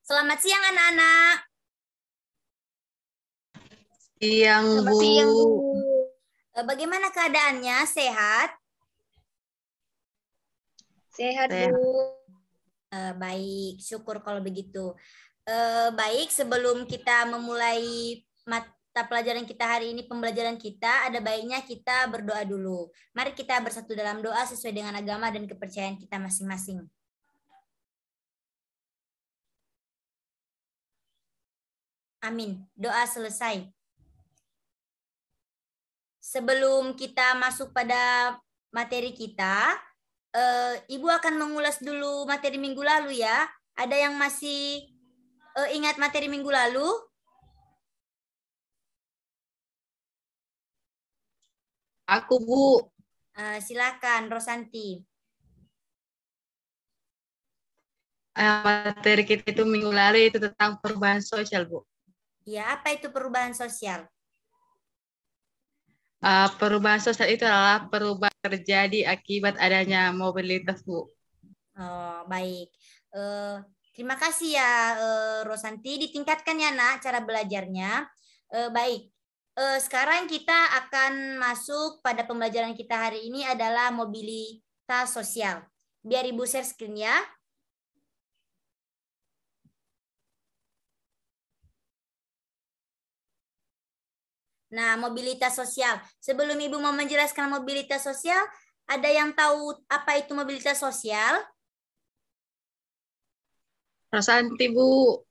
Selamat siang anak-anak. Siang, Selamat Bu. siang, Bu. Bagaimana keadaannya? Sehat? Sehat, Sehat. Bu. Baik, syukur kalau begitu. Baik, sebelum kita memulai mata pelajaran kita hari ini, pembelajaran kita, ada baiknya kita berdoa dulu. Mari kita bersatu dalam doa sesuai dengan agama dan kepercayaan kita masing-masing. Amin. Doa selesai. Sebelum kita masuk pada materi kita, Ibu akan mengulas dulu materi minggu lalu ya. Ada yang masih ingat materi minggu lalu? Aku, Bu. Silakan, Rosanti. Materi kita itu minggu lalu itu tentang perubahan sosial, Bu. Ya, apa itu perubahan sosial? Perubahan sosial itu adalah perubahan terjadi akibat adanya mobilitas, Bu. Oh, baik. Terima kasih ya, Rosanti. Ditingkatkan ya, Nak, cara belajarnya. Baik. Sekarang kita akan masuk pada pembelajaran kita hari ini adalah mobilitas sosial. Biar Ibu share screen ya. Nah, mobilitas sosial. Sebelum Ibu mau menjelaskan mobilitas sosial, ada yang tahu apa itu mobilitas sosial? Rosanti, Bu.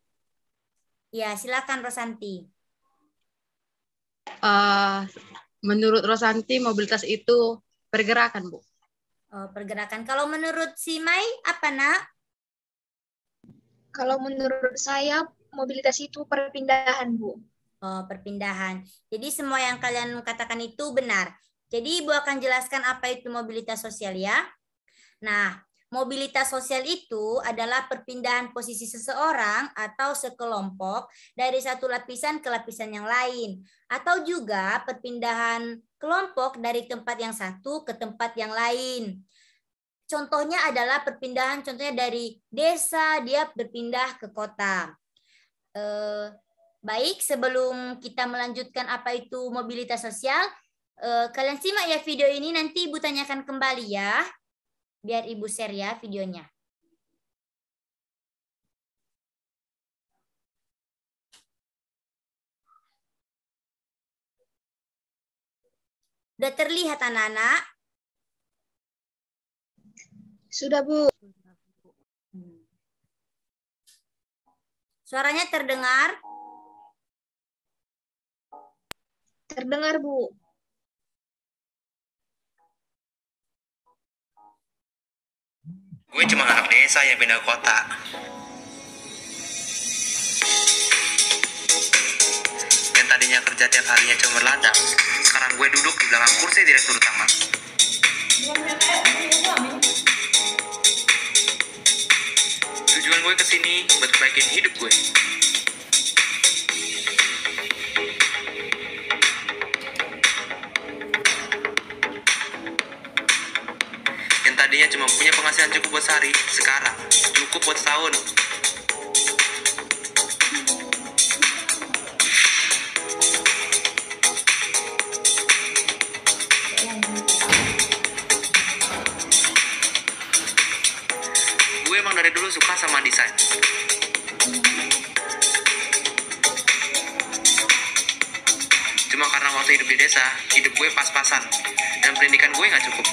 Ya, silakan Rosanti. Menurut Rosanti, mobilitas itu pergerakan, Bu. Oh, pergerakan. Kalau menurut si Mai, apa, Nak? Kalau menurut saya, mobilitas itu perpindahan, Bu. Oh, perpindahan. Jadi semua yang kalian katakan itu benar. Jadi Ibu akan jelaskan apa itu mobilitas sosial ya. Nah, mobilitas sosial itu adalah perpindahan posisi seseorang atau sekelompok dari satu lapisan ke lapisan yang lain. Atau juga perpindahan kelompok dari tempat yang satu ke tempat yang lain. Contohnya adalah perpindahan, contohnya dari desa dia berpindah ke kota. Baik, sebelum kita melanjutkan apa itu mobilitas sosial, kalian simak ya video ini, nanti Ibu tanyakan kembali ya. Biar Ibu share ya videonya. Sudah terlihat anak-anak? Sudah, Bu. Suaranya terdengar? Terdengar, Bu. Gue cuma anak desa yang pindah kota. Yang tadinya kerja tiap harinya cuma berladang, sekarang gue duduk di belakang kursi direktur utama. Tujuan gue kesini buat perbaikin hidup gue. Yang tadinya cuma punya penghasilan cukup buat sehari, sekarang cukup buat setahun. Gue emang dari dulu suka sama desain. Cuma karena waktu hidup di desa, hidup gue pas-pasan, dan pendidikan gue nggak cukup.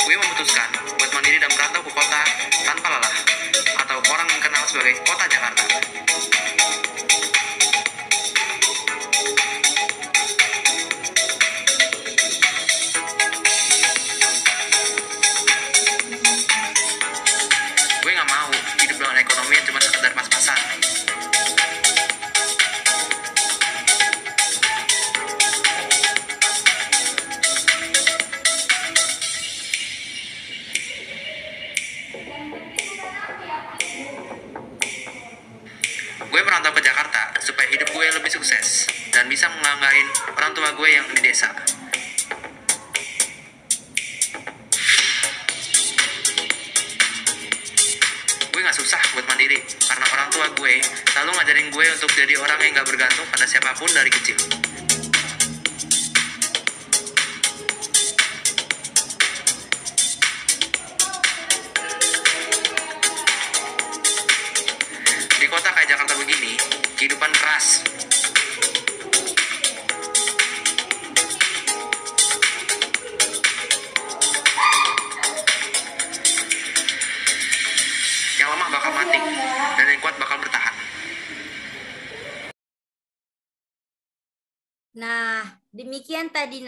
Gue memutuskan buat mandiri dan merantau ke kota tanpa lelah, atau orang yang kenal sebagai kota Jakarta. Jakarta supaya hidup gue lebih sukses dan bisa ngebanggain orang tua gue yang di desa. Gue gak susah buat mandiri karena orang tua gue selalu ngajarin gue untuk jadi orang yang gak bergantung pada siapapun dari kecil. Di kota kayak Jakarta begini, kehidupan keras. Yang lemah bakal mati, dan yang kuat bakal bertahan. Nah, demikian tadi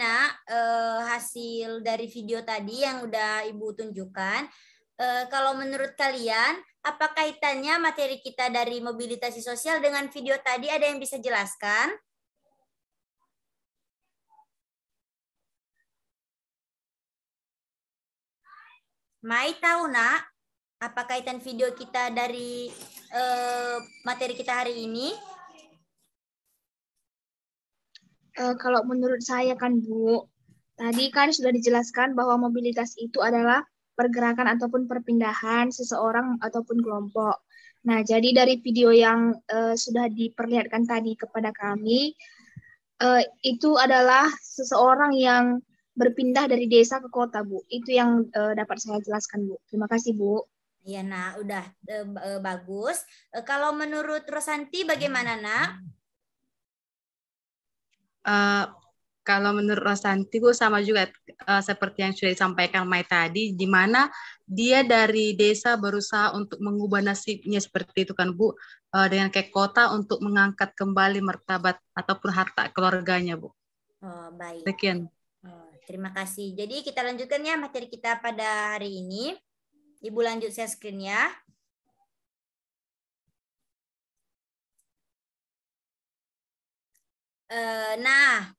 hasil dari video tadi yang udah Ibu tunjukkan. Kalau menurut kalian, apa kaitannya materi kita dari mobilisasi sosial dengan video tadi? Ada yang bisa jelaskan? Mai tahu nak, apa kaitan video kita dari materi kita hari ini? Kalau menurut saya kan Bu, tadi kan sudah dijelaskan bahwa mobilitas itu adalah pergerakan ataupun perpindahan seseorang ataupun kelompok. Nah, jadi dari video yang sudah diperlihatkan tadi kepada kami, itu adalah seseorang yang berpindah dari desa ke kota, Bu. Itu yang dapat saya jelaskan, Bu. Terima kasih, Bu. Iya, nah udah bagus. Kalau menurut Rosanti bagaimana, Nak? Kalau menurut Rosanti, Bu, sama juga seperti yang sudah disampaikan Mai tadi, di mana dia dari desa berusaha untuk mengubah nasibnya seperti itu kan, Bu, dengan ke kota untuk mengangkat kembali martabat ataupun harta keluarganya, Bu. Oh, baik. Sekian. Terima kasih. Jadi kita lanjutkan ya materi kita pada hari ini. Ibu lanjut share screen ya. Nah,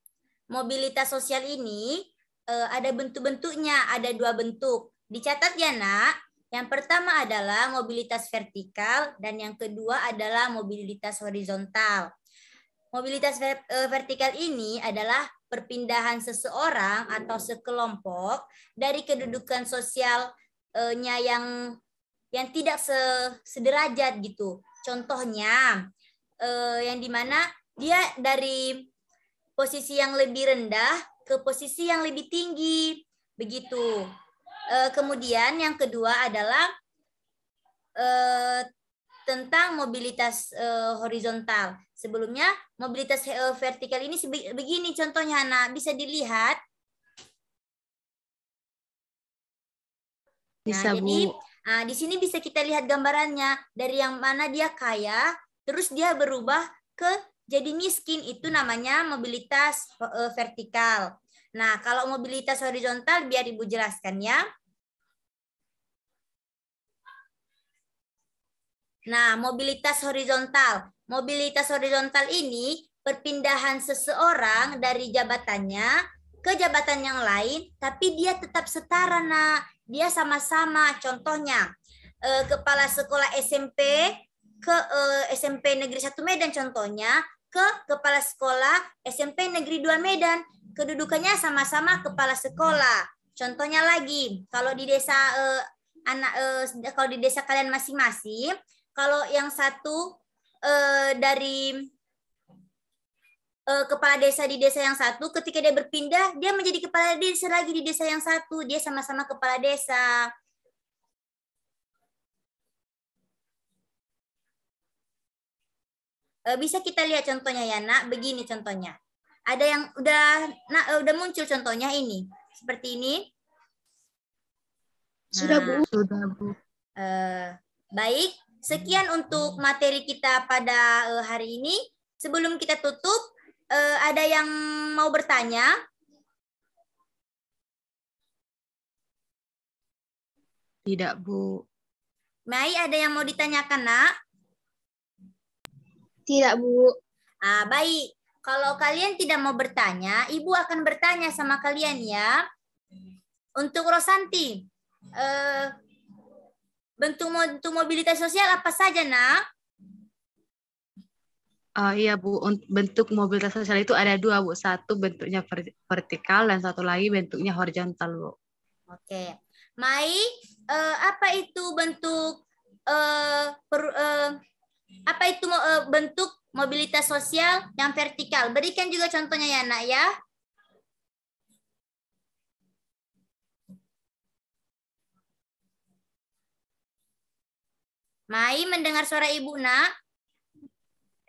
mobilitas sosial ini ada bentuk-bentuknya, ada 2 bentuk. Dicatat ya, Nak. Yang pertama adalah mobilitas vertikal dan yang kedua adalah mobilitas horizontal. Mobilitas vertikal ini adalah perpindahan seseorang atau sekelompok dari kedudukan sosialnya yang tidak sederajat gitu. Contohnya yang dimana dia dari posisi yang lebih rendah ke posisi yang lebih tinggi, begitu. Kemudian yang kedua adalah tentang mobilitas horizontal. Sebelumnya mobilitas vertikal ini begini contohnya, Nah, bisa dilihat. Bisa, nah, Bu. jadi di sini bisa kita lihat gambarannya dari yang mana dia kaya, terus dia berubah ke jadi miskin, itu namanya mobilitas vertikal. Nah, kalau mobilitas horizontal biar Ibu jelaskan ya. Nah, mobilitas horizontal. Mobilitas horizontal ini perpindahan seseorang dari jabatannya ke jabatan yang lain, tapi dia tetap setara, Nah. Dia sama-sama. Contohnya, kepala sekolah SMP ke SMP Negeri 1 Medan contohnya, ke kepala sekolah SMP Negeri 2 Medan. Kedudukannya sama-sama kepala sekolah. Contohnya lagi, kalau di desa kalau di desa kalian masing-masing, kalau yang satu dari kepala desa di desa yang satu, ketika dia berpindah, dia menjadi kepala desa lagi di desa yang satu. Dia sama-sama kepala desa. Bisa kita lihat contohnya ya, Nak. Begini contohnya. Ada yang udah muncul contohnya ini. Seperti ini. Sudah, Bu. Sudah, Bu. Baik. Sekian untuk materi kita pada hari ini. Sebelum kita tutup, ada yang mau bertanya? Tidak, Bu. Mai, ada yang mau ditanyakan, Nak? Tidak, Bu. Baik. Kalau kalian tidak mau bertanya, Ibu akan bertanya sama kalian ya. Untuk Rosanti, bentuk mobilitas sosial apa saja, Nak? Iya Bu, bentuk mobilitas sosial itu ada dua Bu. Satu bentuknya vertikal dan satu lagi bentuknya horizontal Bu. Oke. Mai, apa itu bentuk apa itu bentuk mobilitas sosial yang vertikal? Berikan juga contohnya ya Nak ya. Mai mendengar suara Ibu Nak?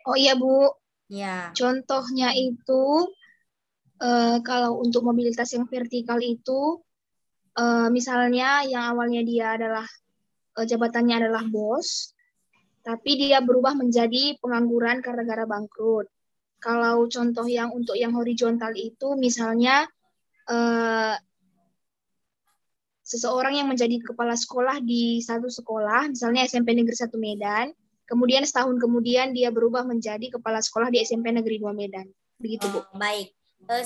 Oh iya Bu, Ya. contohnya itu kalau untuk mobilitas yang vertikal itu misalnya yang awalnya dia adalah jabatannya adalah bos, tapi dia berubah menjadi pengangguran karena gara bangkrut. Kalau contoh yang untuk yang horizontal itu misalnya seseorang yang menjadi kepala sekolah di satu sekolah, misalnya SMP Negeri 1 Medan, kemudian setahun kemudian dia berubah menjadi kepala sekolah di SMP Negeri 2 Medan. Begitu, Bu. Baik.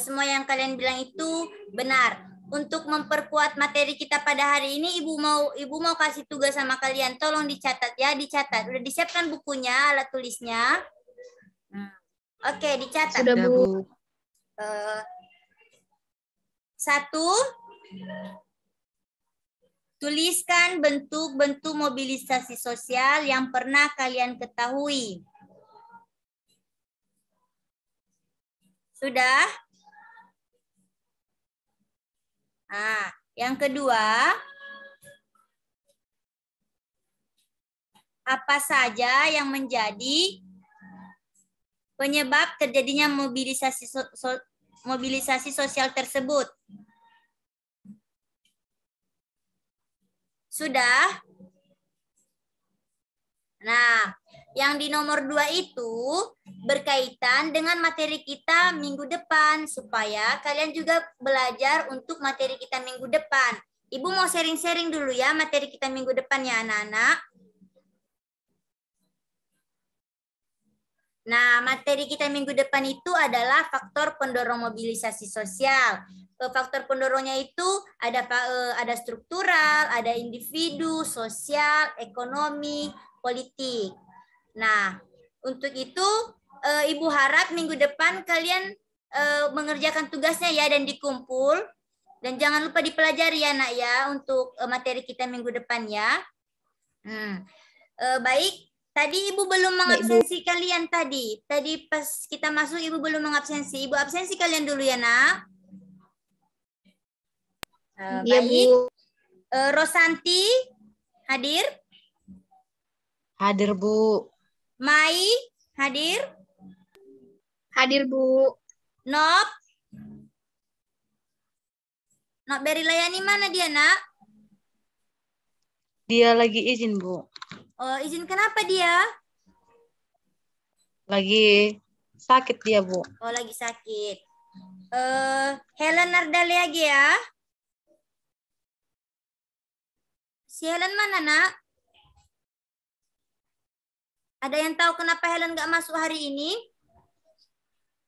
Semua yang kalian bilang itu benar. Untuk memperkuat materi kita pada hari ini, Ibu mau kasih tugas sama kalian. Tolong dicatat ya, dicatat. Udah disiapkan bukunya, alat tulisnya? Oke, dicatat. Sudah, Bu. Satu, tuliskan bentuk-bentuk mobilisasi sosial yang pernah kalian ketahui. Sudah? Nah, yang kedua, apa saja yang menjadi penyebab terjadinya mobilisasi sosial tersebut? Sudah? Nah, yang di nomor 2 itu berkaitan dengan materi kita minggu depan, supaya kalian juga belajar untuk materi kita minggu depan. Ibu mau sharing-sharing dulu ya materi kita minggu depan ya anak-anak. Nah, materi kita minggu depan itu adalah faktor pendorong mobilisasi sosial. Faktor pendorongnya itu ada struktural, ada individu, sosial, ekonomi, politik. Nah, untuk itu Ibu harap minggu depan kalian mengerjakan tugasnya ya dan dikumpul. Dan jangan lupa dipelajari ya Nak ya untuk materi kita minggu depan ya. Baik, tadi Ibu belum mengabsensi kalian tadi. Tadi pas kita masuk Ibu belum mengabsensi. Ibu absensi kalian dulu ya Nak. Iya, Baik. Bu. Rosanti hadir? Hadir Bu. Mai hadir? Hadir, Bu. Nop? Nop Berilayani mana dia Nak? Dia lagi izin Bu. Oh, izin kenapa dia? Lagi sakit dia Bu. Oh, lagi sakit. Helen Nardaliagi ya? Si Helen mana Nak? Ada yang tahu kenapa Helen nggak masuk hari ini?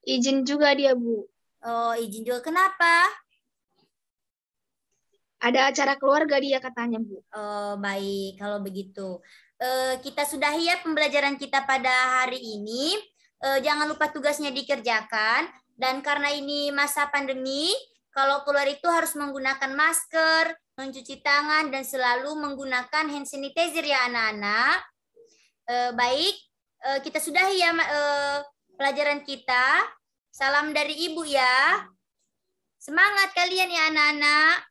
Izin juga dia, Bu. Oh, izin juga. Kenapa? Ada acara keluarga dia katanya, Bu. Oh, baik. Kalau begitu. Kita sudahi ya pembelajaran kita pada hari ini. Jangan lupa tugasnya dikerjakan. Dan karena ini masa pandemi, kalau keluar itu harus menggunakan masker, mencuci tangan, dan selalu menggunakan hand sanitizer ya anak-anak. Baik, kita sudahi ya pelajaran kita. Salam dari Ibu ya. Semangat kalian ya anak-anak.